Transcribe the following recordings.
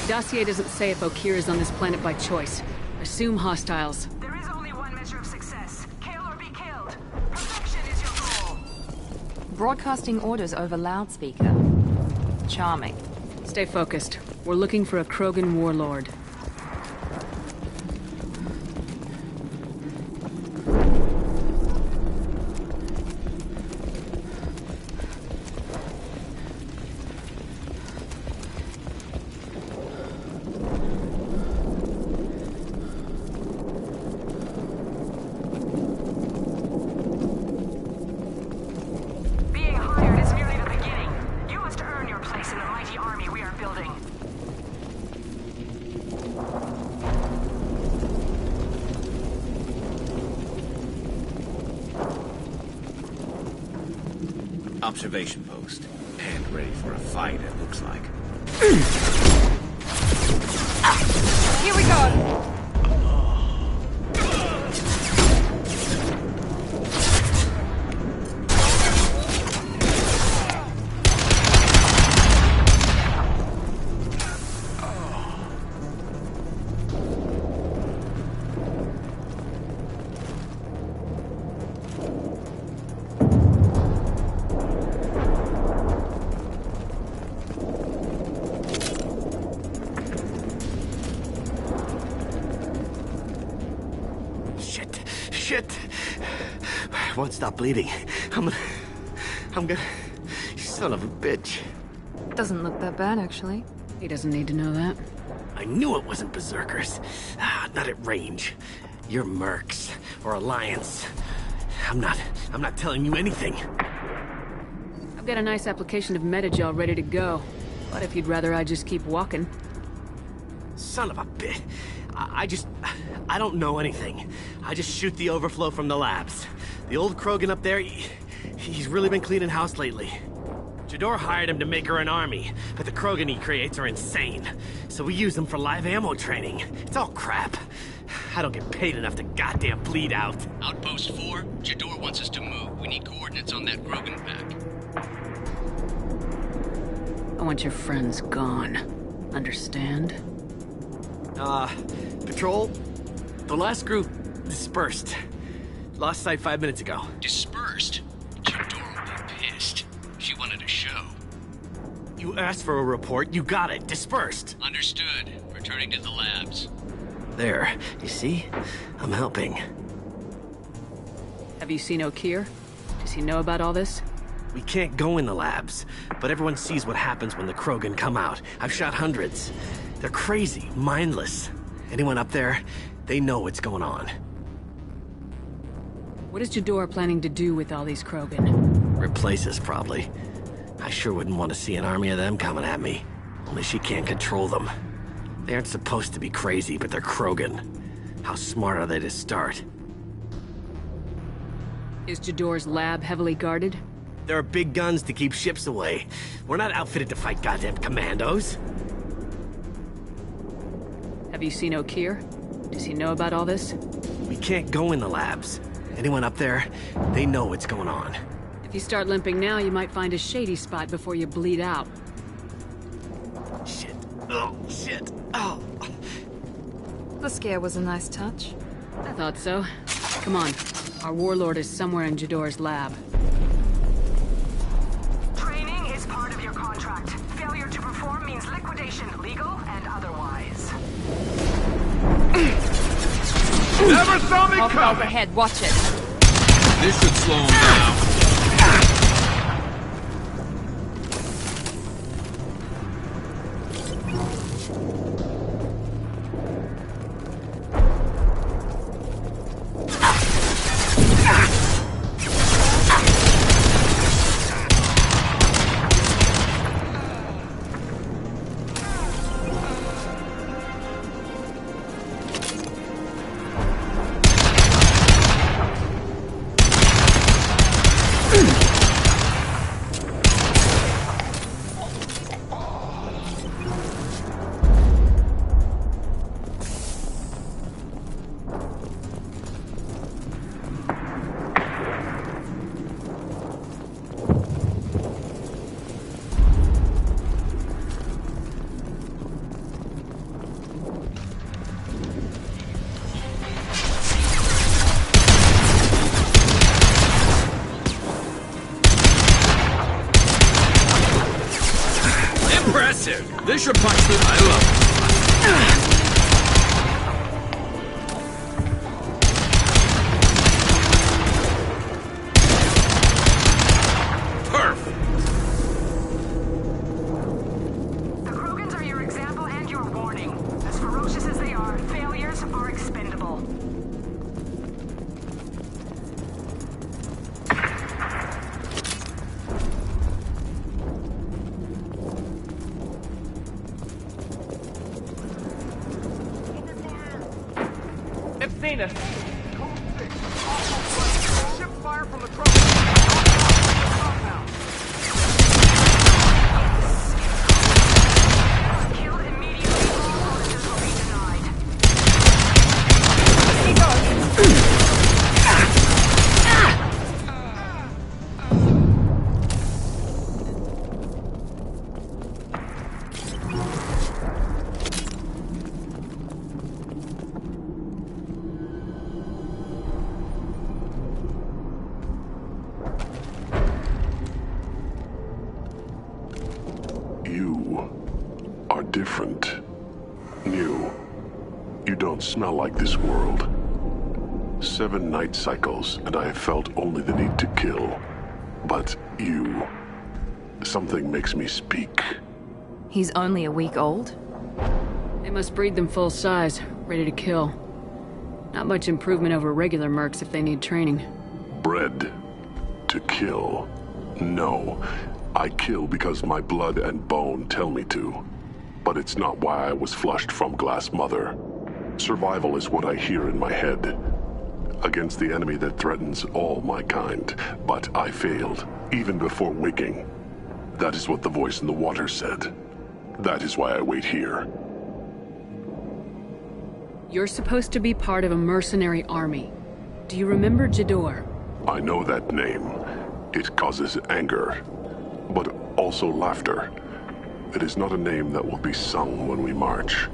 Dossier doesn't say if Okeer is on this planet by choice. Assume hostiles. There is only one measure of success. Kill or be killed. Perfection is your goal. Broadcasting orders over loudspeaker. Charming. Stay focused. We're looking for a Krogan warlord. Being hired is merely the beginning. You must earn your place in the mighty army we are building. Observation post. And ready for a fight, it looks like. Here we go! Shit! Won't stop bleeding. I'm gonna... You son of a bitch. Doesn't look that bad, actually. He doesn't need to know that. I knew it wasn't Berserkers. Not at range. You're Mercs. Or Alliance. I'm not telling you anything. I've got a nice application of Metagel ready to go. But if you'd rather I just keep walking. Son of a bitch. I don't know anything. I just shoot the overflow from the labs. The old Krogan up there, he's really been cleaning house lately. Jador hired him to make her an army, but the Krogan he creates are insane. So we use them for live ammo training. It's all crap. I don't get paid enough to goddamn bleed out. Outpost 4, Jador wants us to move. We need coordinates on that Krogan pack. I want your friends gone. Understand? Patrol? The last group dispersed. Lost sight 5 minutes ago. Dispersed? Jador will be pissed. She wanted a show. You asked for a report, you got it. Dispersed. Understood. Returning to the labs. There. You see? I'm helping. Have you seen Okeer? Does he know about all this? We can't go in the labs, but everyone sees what happens when the Krogan come out. I've shot hundreds. They're crazy, mindless. Anyone up there, they know what's going on. What is Jador planning to do with all these Krogan? Replace us, probably. I sure wouldn't want to see an army of them coming at me. Only she can't control them. They aren't supposed to be crazy, but they're Krogan. How smart are they to start? Is Jador's lab heavily guarded? There are big guns to keep ships away. We're not outfitted to fight goddamn commandos. Have you seen Okeer? Does he know about all this? We can't go in the labs. Anyone up there, they know what's going on. If you start limping now, you might find a shady spot before you bleed out. Shit. Oh, shit. Oh. The scare was a nice touch. I thought so. Come on. Our warlord is somewhere in Jador's lab. Training is part of your contract. Failure to perform means liquidation, legal and otherwise. Never saw me coming! Overhead, watch it. This should slow him down. Impressive! This should punch through. I love it. Perfect! The Krogans are your example and your warning. As ferocious as they are, failures are expendable. They've seen us. Ship fire from the truck. Killed immediately, all bonuses will be denied. You are different. New. You don't smell like this world. 7 night cycles, and I have felt only the need to kill. But you... something makes me speak. He's only a week old? They must breed them full size, ready to kill. Not much improvement over regular mercs if they need training. Bred to kill. No. I kill because my blood and bone tell me to. But it's not why I was flushed from Glass Mother. Survival is what I hear in my head. Against the enemy that threatens all my kind. But I failed, even before waking. That is what the voice in the water said. That is why I wait here. You're supposed to be part of a mercenary army. Do you remember Jador? I know that name. It causes anger, but also laughter. It is not a name that will be sung when we march.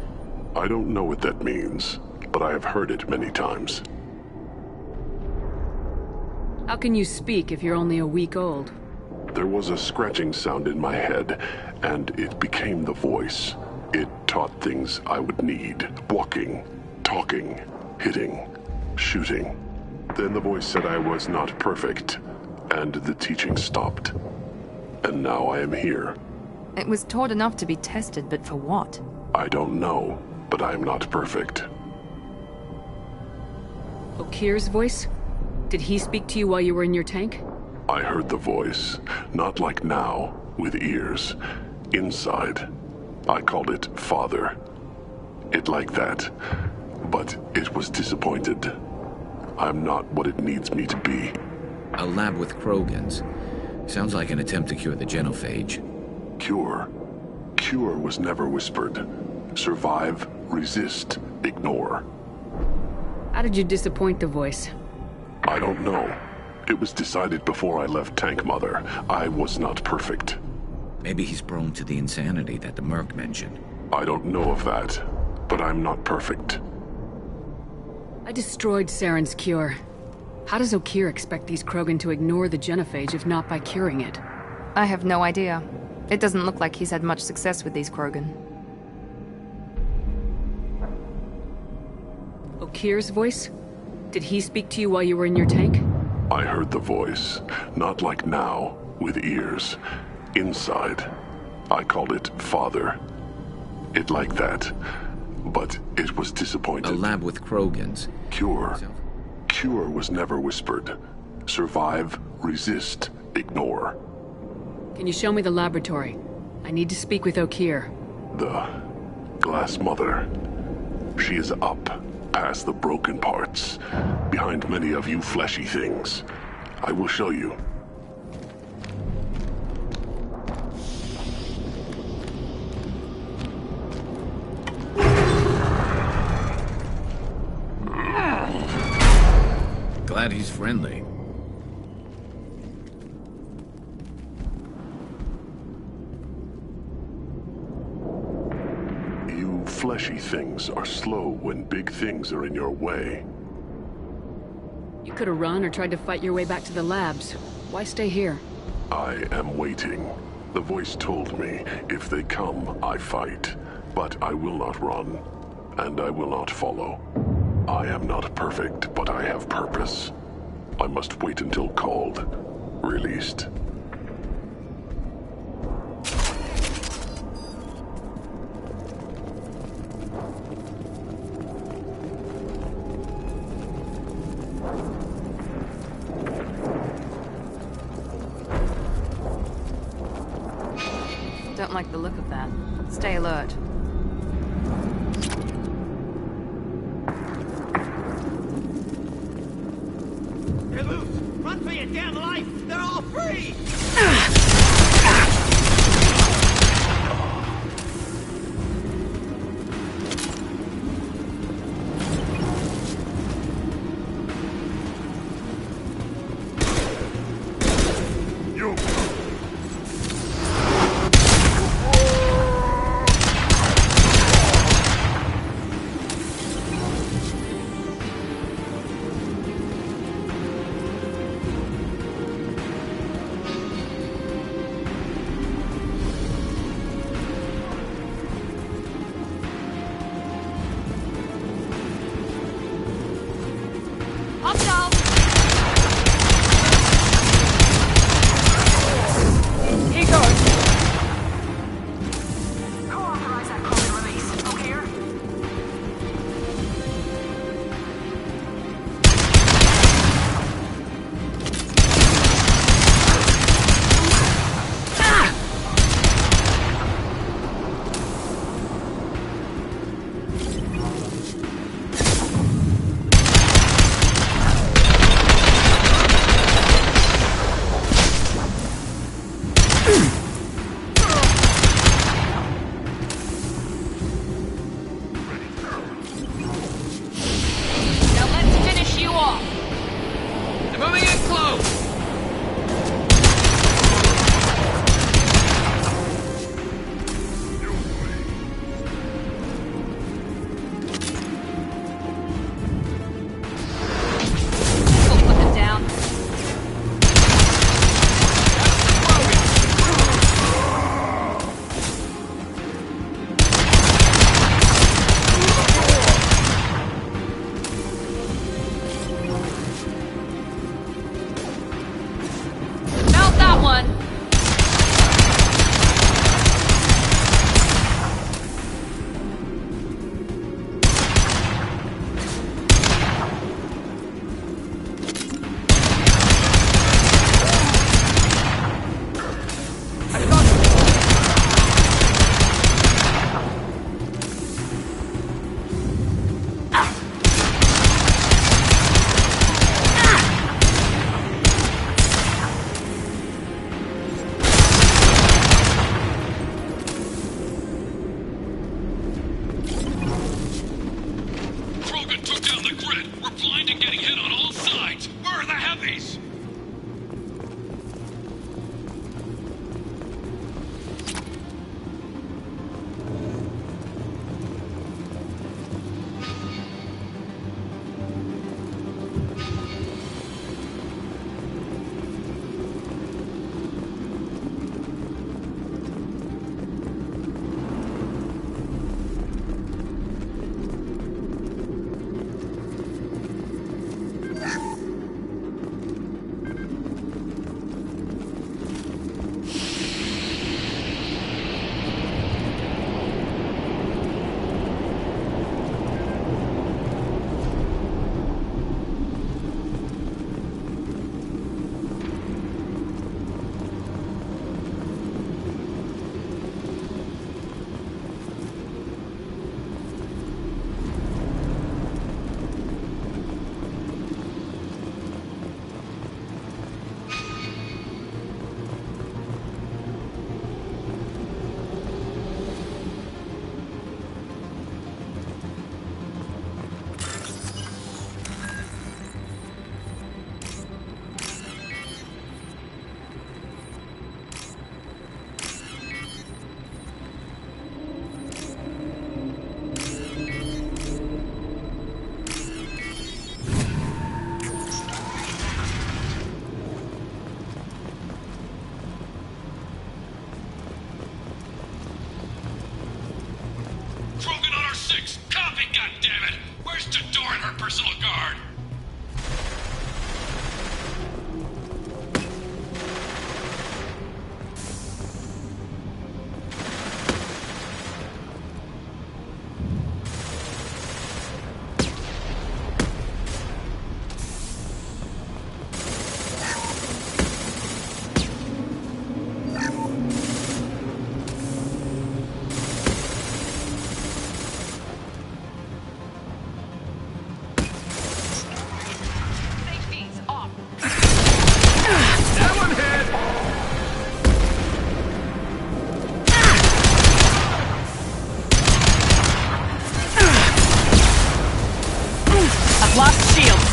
I don't know what that means, but I have heard it many times. How can you speak if you're only a week old? There was a scratching sound in my head, and it became the voice. It taught things I would need. Walking, talking, hitting, shooting. Then the voice said I was not perfect, and the teaching stopped. And now I am here. It was taught enough to be tested, but for what? I don't know, but I am not perfect. Okir's voice? Did he speak to you while you were in your tank? I heard the voice, not like now, with ears. Inside. I called it Father. It like that. But it was disappointed. I'm not what it needs me to be. A lab with Krogans. Sounds like an attempt to cure the genophage. Cure. Cure was never whispered. Survive, resist, ignore. How did you disappoint the voice? I don't know. It was decided before I left Tank Mother. I was not perfect. Maybe he's prone to the insanity that the Merc mentioned. I don't know of that, but I'm not perfect. I destroyed Saren's cure. How does Okir expect these Krogan to ignore the genophage if not by curing it? I have no idea. It doesn't look like he's had much success with these Krogan. Okir's voice? Did he speak to you while you were in your tank? I heard the voice, not like now, with ears. Inside. I called it Father. It like that. But it was disappointed. A lab with Krogans. Cure. Cure was never whispered. Survive, resist, ignore. Can you show me the laboratory? I need to speak with Okir. The Glass Mother. She is up, past the broken parts, behind many of you fleshy things. I will show you. Glad he's friendly. You fleshy things are slow when big things are in your way. You could have run or tried to fight your way back to the labs. Why stay here? I am waiting. The voice told me, if they come, I fight. But I will not run, and I will not follow. I am not perfect, but I have purpose. I must wait until called, released. Don't like the look of that. Stay alert. They're loose! Run for your damn life! They're all free! Co-authorize that Krogan release. Okay, here? Now let's finish you off. They're moving in close. We'll put them down. Mount that one! damn it! Where's Jador and her personal guard? Lost shields.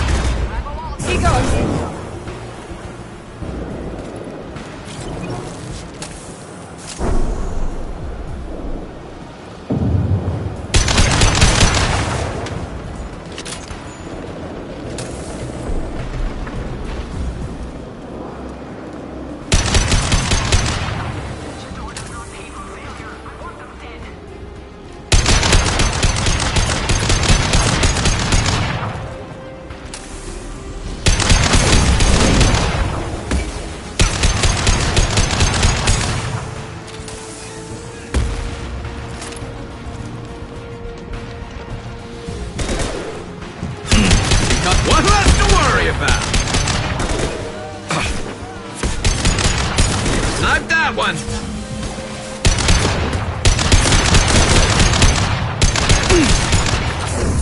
He goes. One less to worry about! Not that one!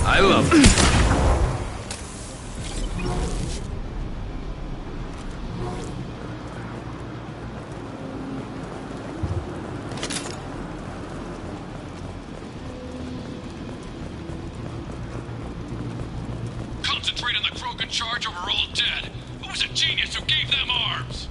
I love it. Concentrate on the Krogan charge over all dead. Who was a genius who gave them arms?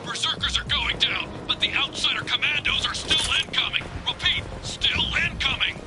Berserkers are going down, but the outsider commandos are still incoming. Repeat, still incoming.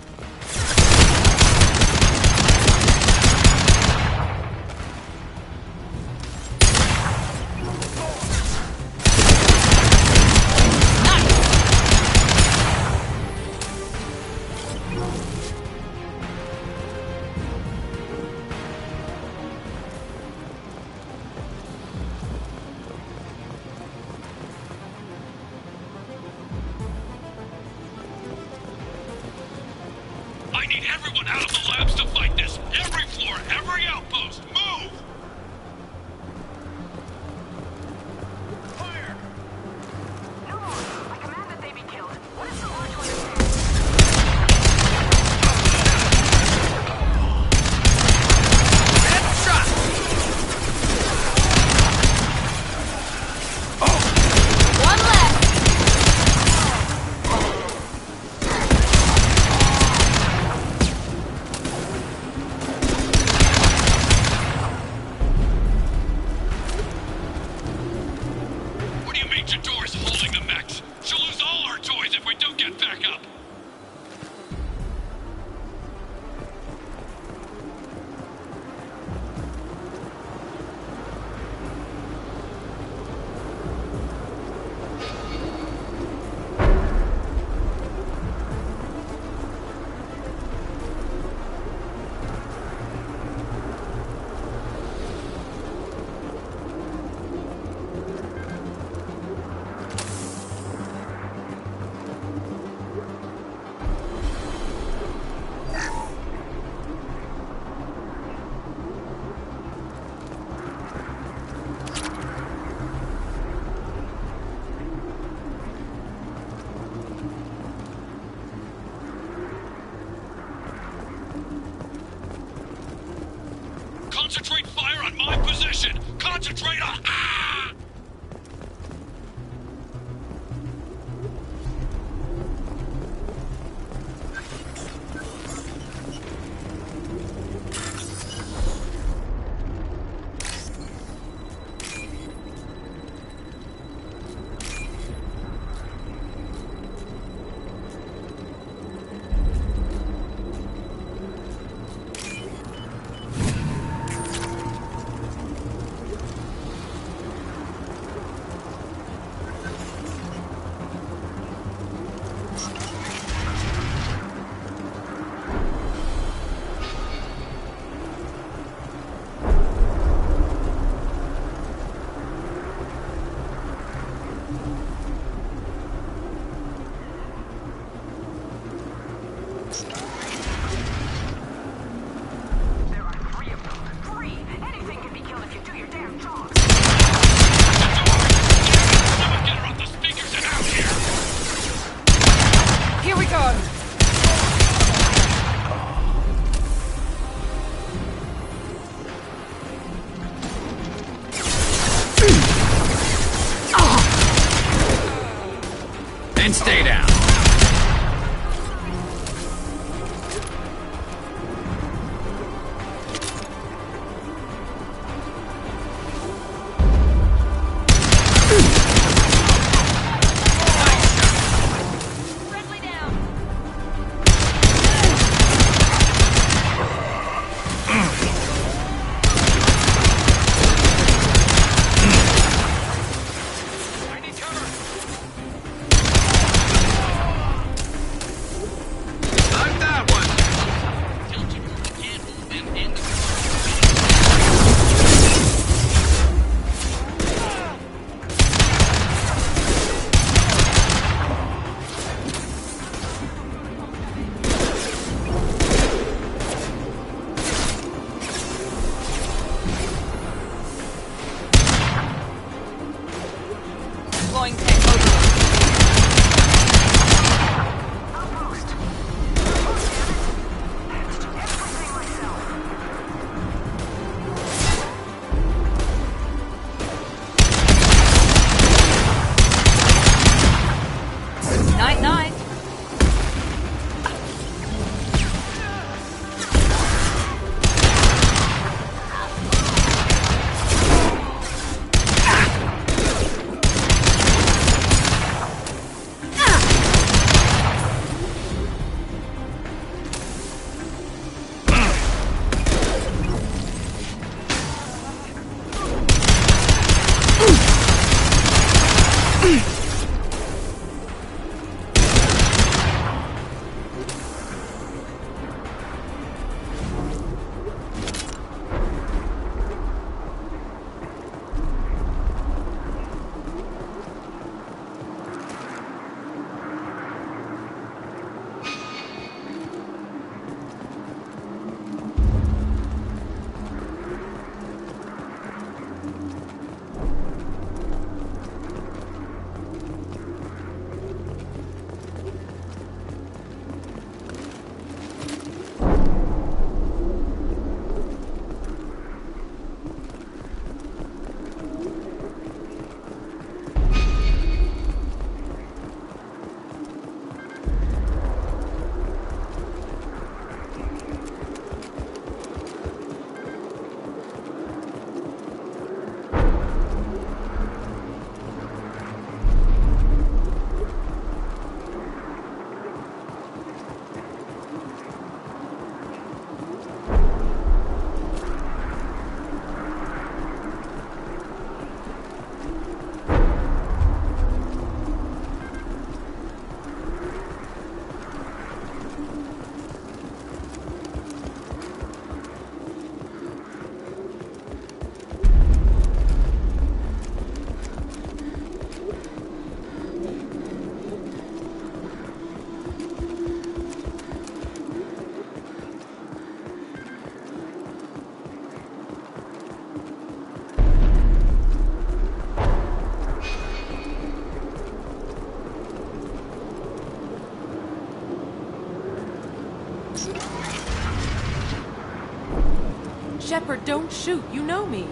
I need everyone out of the labs to fight this! Every floor, every outpost, move! Fire! No more. I command that they be killed. What is so hard to understand? Headshot! One left! Concentrate on... Ah! And stay down. Shepard, don't shoot. You know me.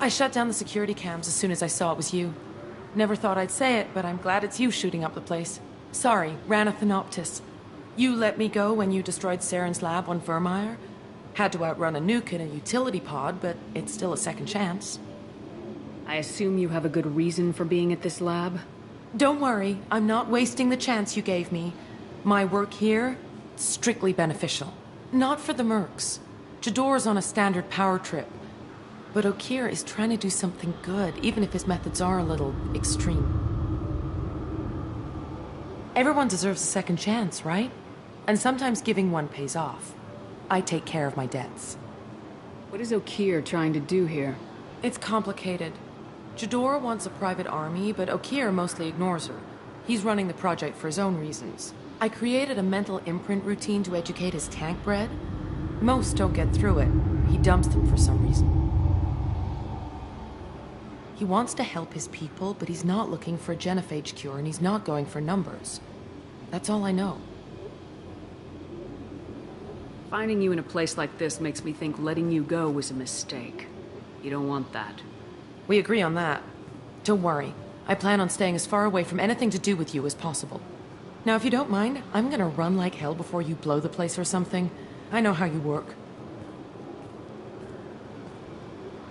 I shut down the security cams as soon as I saw it was you. Never thought I'd say it, but I'm glad it's you shooting up the place. Sorry, ran a Thanoptis. You let me go when you destroyed Saren's lab on Vermeer. Had to outrun a nuke in a utility pod, but it's still a second chance. I assume you have a good reason for being at this lab? Don't worry, I'm not wasting the chance you gave me. My work here, strictly beneficial. Not for the mercs. Jador's on a standard power trip. But Okeer is trying to do something good, even if his methods are a little extreme. Everyone deserves a second chance, right? And sometimes giving one pays off. I take care of my debts. What is Okeer trying to do here? It's complicated. Jador wants a private army, but Okeer mostly ignores her. He's running the project for his own reasons. I created a mental imprint routine to educate his tank bred. Most don't get through it. He dumps them for some reason. He wants to help his people, but he's not looking for a genophage cure, and he's not going for numbers. That's all I know. Finding you in a place like this makes me think letting you go was a mistake. You don't want that. We agree on that. Don't worry. I plan on staying as far away from anything to do with you as possible. Now, if you don't mind, I'm gonna run like hell before you blow the place or something. I know how you work.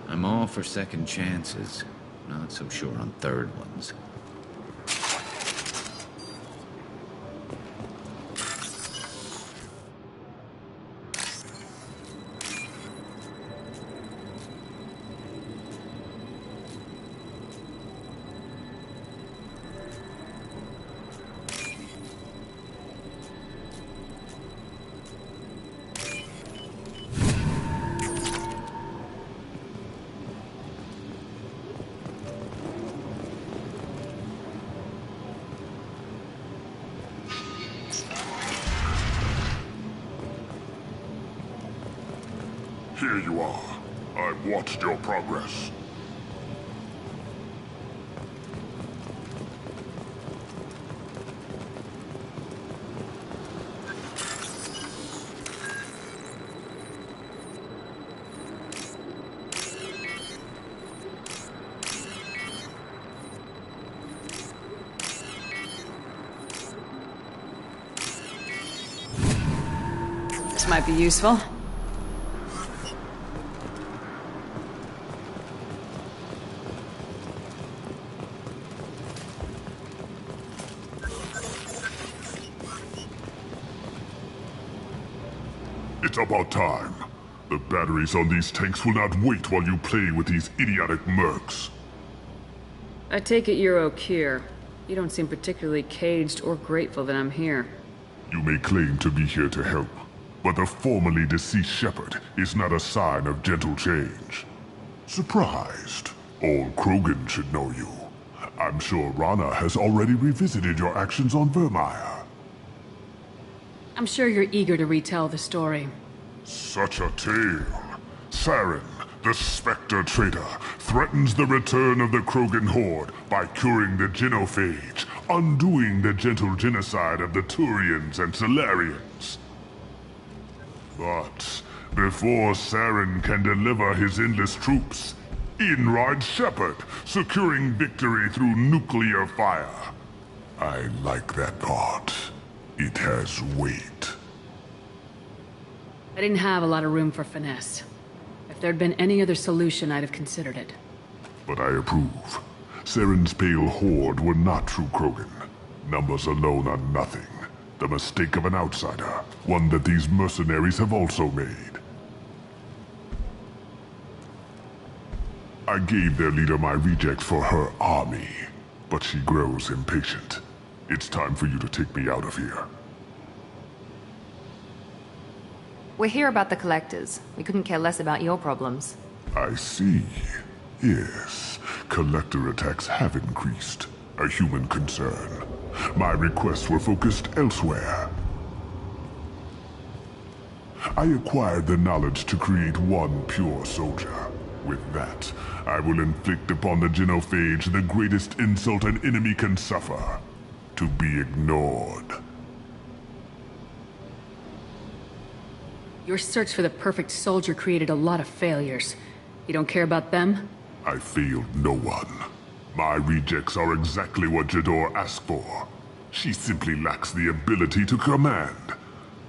I'm all for second chances. Not so sure on third ones. Here you are. I've watched your progress. This might be useful. It's about time. The batteries on these tanks will not wait while you play with these idiotic mercs. I take it you're Okeer. You don't seem particularly caged or grateful that I'm here. You may claim to be here to help, but the formerly deceased shepherd is not a sign of gentle change. Surprised? Old Krogan should know you. I'm sure Rana has already revisited your actions on Vermeer. I'm sure you're eager to retell the story. Such a tale. Saren, the Spectre traitor, threatens the return of the Krogan horde by curing the genophage, undoing the gentle genocide of the Turians and Solarians. But before Saren can deliver his endless troops, in rides Shepard, securing victory through nuclear fire. I like that part. It has weight. I didn't have a lot of room for finesse. If there'd been any other solution, I'd have considered it. But I approve. Saren's pale horde were not true Krogan. Numbers alone are nothing. The mistake of an outsider, one that these mercenaries have also made. I gave their leader my rejects for her army, but she grows impatient. It's time for you to take me out of here. We're here about the collectors. We couldn't care less about your problems. I see. Yes, collector attacks have increased. A human concern. My requests were focused elsewhere. I acquired the knowledge to create one pure soldier. With that, I will inflict upon the genophage the greatest insult an enemy can suffer. To be ignored. Your search for the perfect soldier created a lot of failures. You don't care about them? I failed no one. My rejects are exactly what Jador asked for. She simply lacks the ability to command.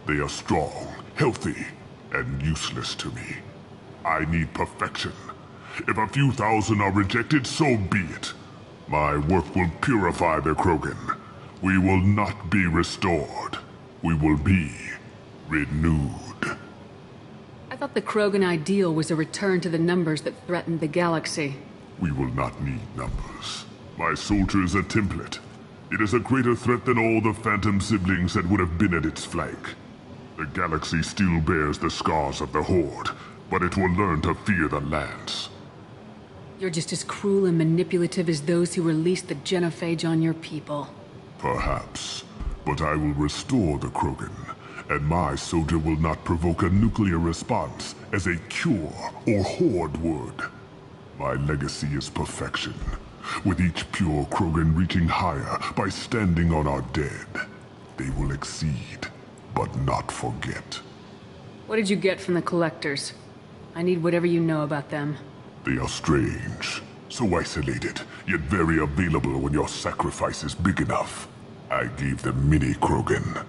They are strong, healthy, and useless to me. I need perfection. If a few thousand are rejected, so be it. My work will purify the Krogan. We will not be restored. We will be renewed. I thought the Krogan ideal was a return to the numbers that threatened the galaxy. We will not need numbers. My soldier is a template. It is a greater threat than all the Phantom siblings that would have been at its flank. The galaxy still bears the scars of the Horde, but it will learn to fear the Lance. You're just as cruel and manipulative as those who released the genophage on your people. Perhaps, but I will restore the Krogan, and my soldier will not provoke a nuclear response as a cure or Horde would. My legacy is perfection, with each pure Krogan reaching higher by standing on our dead. They will exceed, but not forget. What did you get from the Collectors? I need whatever you know about them. They are strange, so isolated, yet very available when your sacrifice is big enough. I gave them mini Krogan.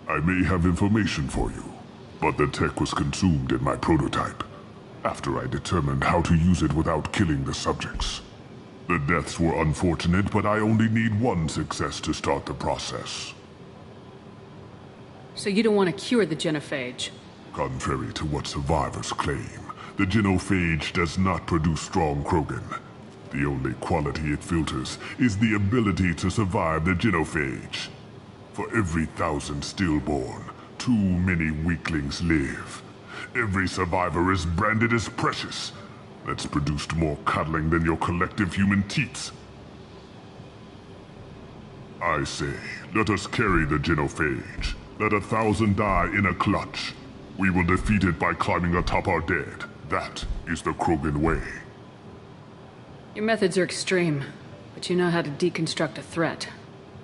I may have information for you, but the tech was consumed in my prototype, after I determined how to use it without killing the subjects. The deaths were unfortunate, but I only need one success to start the process. So you don't want to cure the genophage? Contrary to what survivors claim, the genophage does not produce strong Krogan. The only quality it filters is the ability to survive the genophage. For every 1,000 stillborn, too many weaklings live. Every survivor is branded as precious. That's produced more cuddling than your collective human teats. I say, let us carry the genophage. Let 1,000 die in a clutch. We will defeat it by climbing atop our dead. That is the Krogan way. Your methods are extreme, but you know how to deconstruct a threat.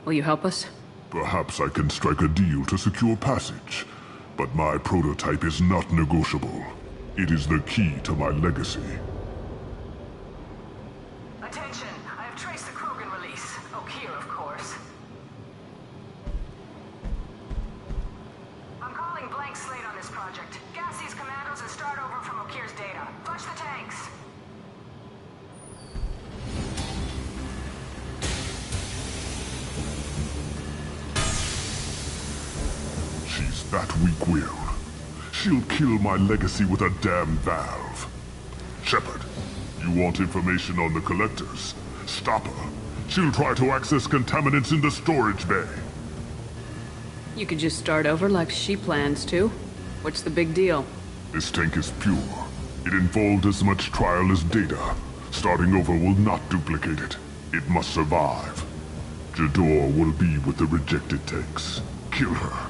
Will you help us? Perhaps I can strike a deal to secure passage, but my prototype is not negotiable. It is the key to my legacy. Attention, I have traced the Krogan release. Okeer, of course. I'm calling blank slate on this project. Gas these commandos and start over from Okeer's data. Flush the tanks. She's that weak-willed. She'll kill my legacy with a damn valve. Shepard, you want information on the Collectors? Stop her. She'll try to access contaminants in the storage bay. You could just start over like she plans to. What's the big deal? This tank is pure. It involved as much trial as data. Starting over will not duplicate it. It must survive. Jador will be with the rejected tanks. Kill her.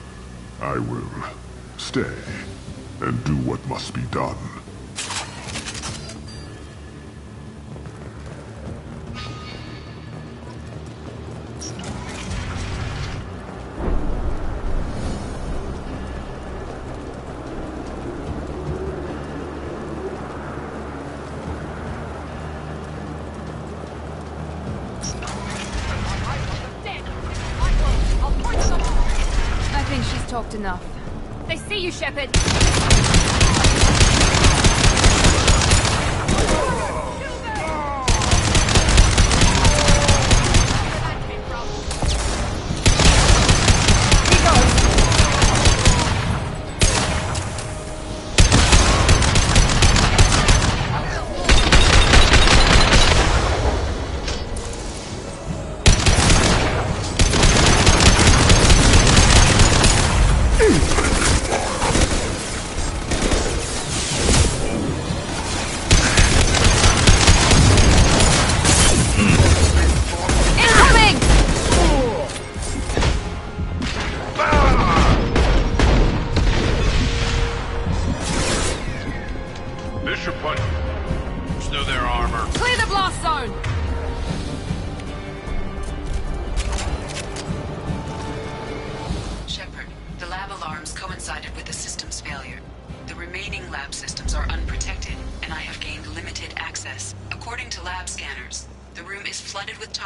I will stay and do what must be done. I think she's talked enough. They see you, Shepard!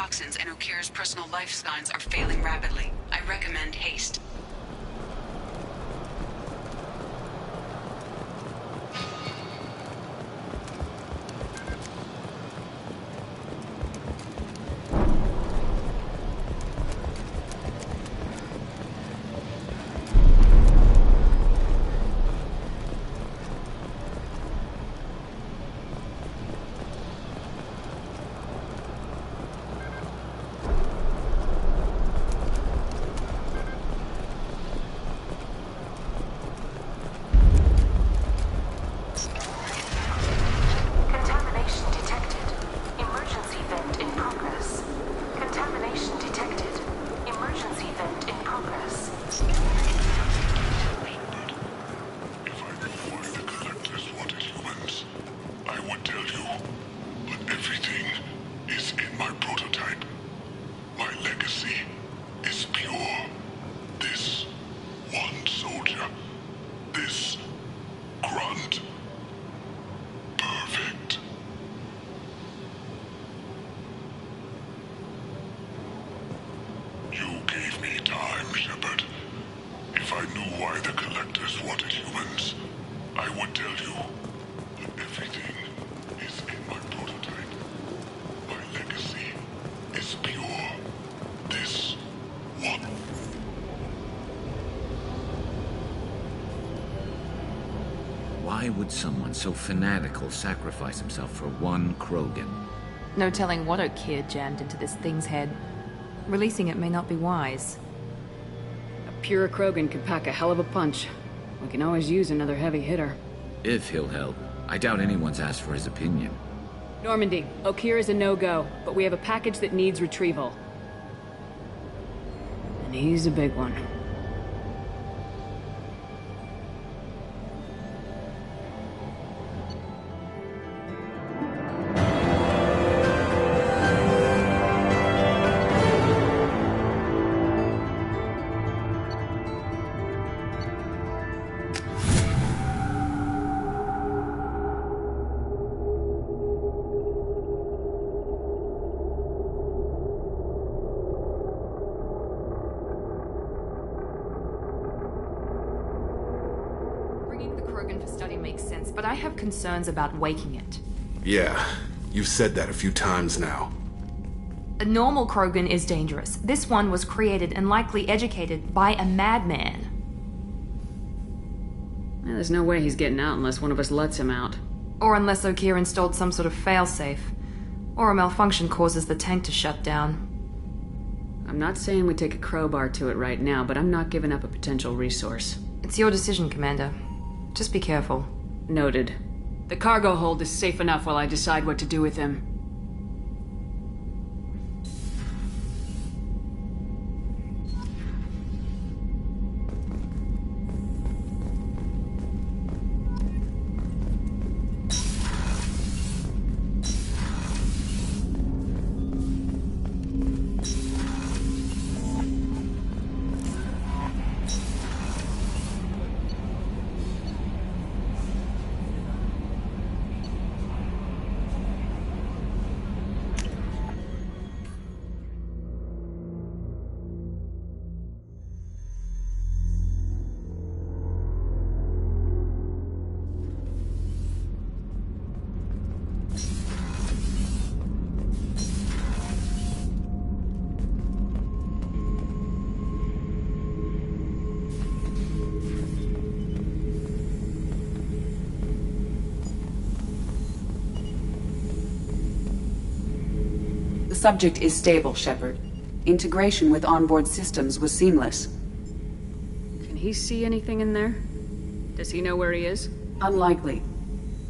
toxins and Okir's personal life signs are failing rapidly. I recommend haste. Why would someone so fanatical sacrifice himself for one Krogan? No telling what Okir jammed into this thing's head. Releasing it may not be wise. A pure Krogan could pack a hell of a punch. We can always use another heavy hitter. If he'll help. I doubt anyone's asked for his opinion. Normandy, Okir is a no-go, but we have a package that needs retrieval. And he's a big one. But I have concerns about waking it. Yeah, you've said that a few times now. A normal Krogan is dangerous. This one was created and likely educated by a madman. There's no way he's getting out unless one of us lets him out. Or unless Okir installed some sort of failsafe. Or a malfunction causes the tank to shut down. I'm not saying we take a crowbar to it right now, but I'm not giving up a potential resource. It's your decision, Commander. Just be careful. Noted. The cargo hold is safe enough while I decide what to do with him. The subject is stable, Shepard. Integration with onboard systems was seamless. Can he see anything in there? Does he know where he is? Unlikely.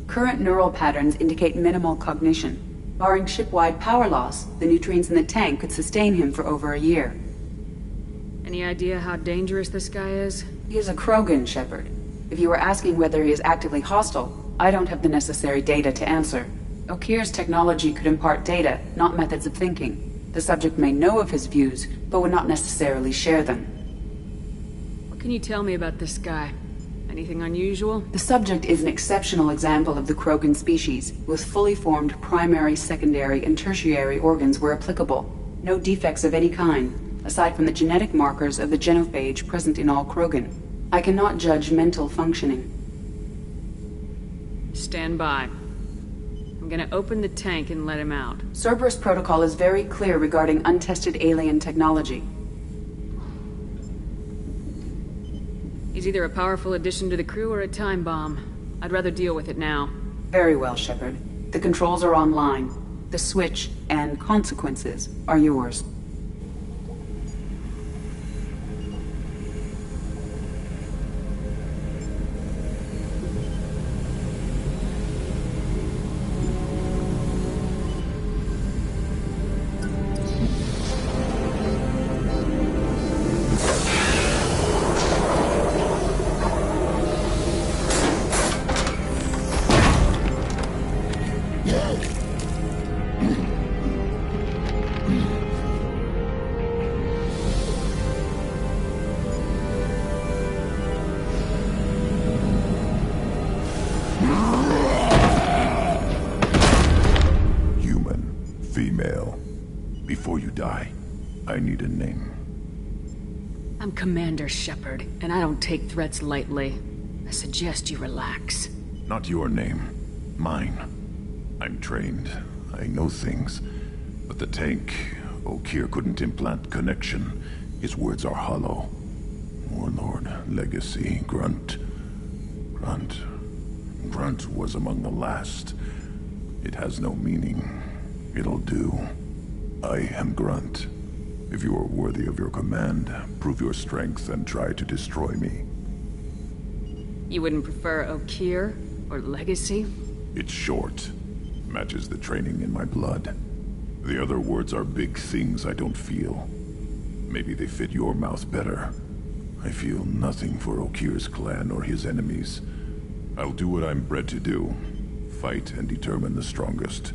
Current neural patterns indicate minimal cognition. Barring ship-wide power loss, the nutrients in the tank could sustain him for over a year. Any idea how dangerous this guy is? He is a Krogan, Shepard. If you were asking whether he is actively hostile, I don't have the necessary data to answer. Okir's technology could impart data, not methods of thinking. The subject may know of his views, but would not necessarily share them. What can you tell me about this guy? Anything unusual? The subject is an exceptional example of the Krogan species, with fully formed primary, secondary, and tertiary organs where applicable. No defects of any kind, aside from the genetic markers of the genophage present in all Krogan. I cannot judge mental functioning. Stand by. I'm gonna open the tank and let him out. Cerberus protocol is very clear regarding untested alien technology. He's either a powerful addition to the crew or a time bomb. I'd rather deal with it now. Very well, Shepard. The controls are online. The switch and consequences are yours. Before you die, I need a name. I'm Commander Shepard, and I don't take threats lightly. I suggest you relax. Not your name. Mine. I'm trained. I know things. But the tank, O'Kear couldn't implant connection. His words are hollow. Warlord, Legacy, Grunt. Grunt was among the last. It has no meaning. It'll do. I am Grunt. If you are worthy of your command, prove your strength and try to destroy me. You wouldn't prefer O'Kear or Legacy? It's short. Matches the training in my blood. The other words are big things I don't feel. Maybe they fit your mouth better. I feel nothing for O'Kear's clan or his enemies. I'll do what I'm bred to do. Fight and determine the strongest.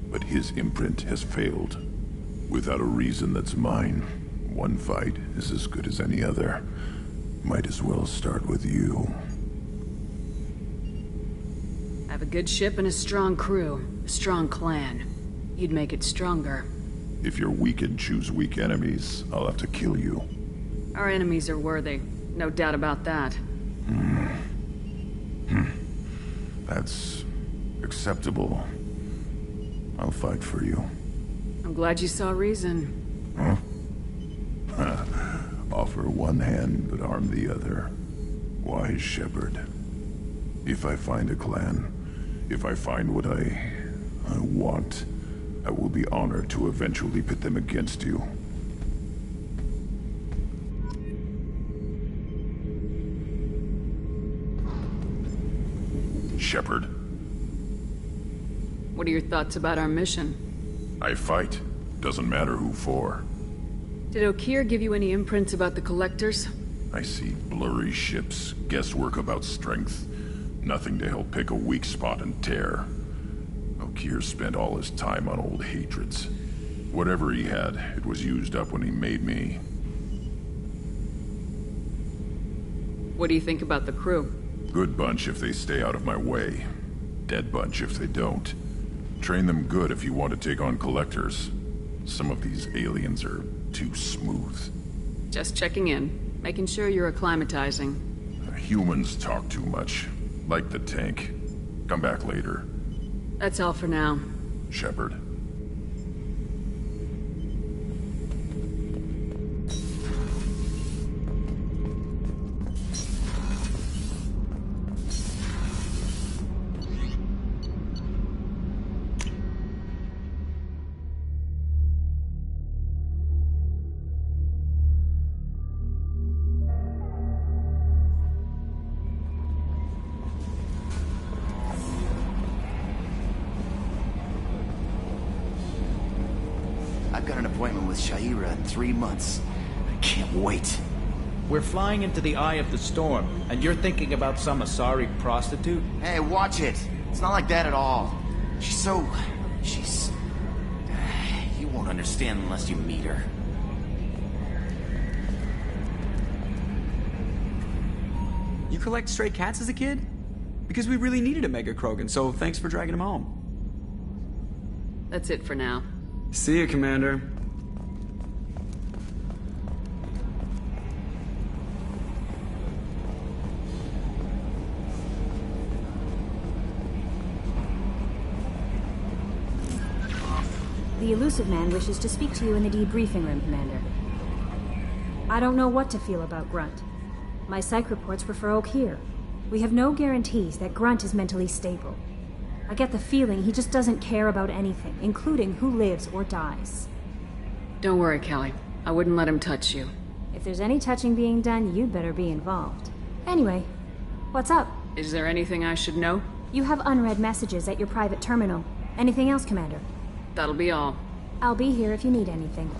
But his imprint has failed. Without a reason that's mine, one fight is as good as any other. Might as well start with you. I have a good ship and a strong crew. A strong clan. You'd make it stronger. If you're weak and choose weak enemies, I'll have to kill you. Our enemies are worthy. No doubt about that. That's acceptable. I'll fight for you. I'm glad you saw reason. Huh? Offer one hand, but arm the other. Wise Shepard. If I find a clan, if I find what I want, I will be honored to eventually pit them against you. Shepard. What are your thoughts about our mission? I fight. Doesn't matter who for. Did O'Kear give you any imprints about the Collectors? I see blurry ships, guesswork about strength. Nothing to help pick a weak spot and tear. O'Kear spent all his time on old hatreds. Whatever he had, it was used up when he made me. What do you think about the crew? Good bunch if they stay out of my way. Dead bunch if they don't. Train them good if you want to take on Collectors. Some of these aliens are too smooth. Just checking in. Making sure you're acclimatizing. Humans talk too much. Like the tank. Come back later. That's all for now. Shepard. I've got an appointment with Shaira in 3 months. I can't wait. We're flying into the eye of the storm, and you're thinking about some Asari prostitute? Hey, watch it. It's not like that at all. She's... You won't understand unless you meet her. You collect stray cats as a kid? Because we really needed a Mega Krogan, so thanks for dragging him home. That's it for now. See you, Commander. The elusive man wishes to speak to you in the debriefing room, Commander. I don't know what to feel about Grunt. My psych reports refer Oak here. We have no guarantees that Grunt is mentally stable. I get the feeling he just doesn't care about anything, including who lives or dies. Don't worry, Kelly. I wouldn't let him touch you. If there's any touching being done, you'd better be involved. Anyway, what's up? Is there anything I should know? You have unread messages at your private terminal. Anything else, Commander? That'll be all. I'll be here if you need anything.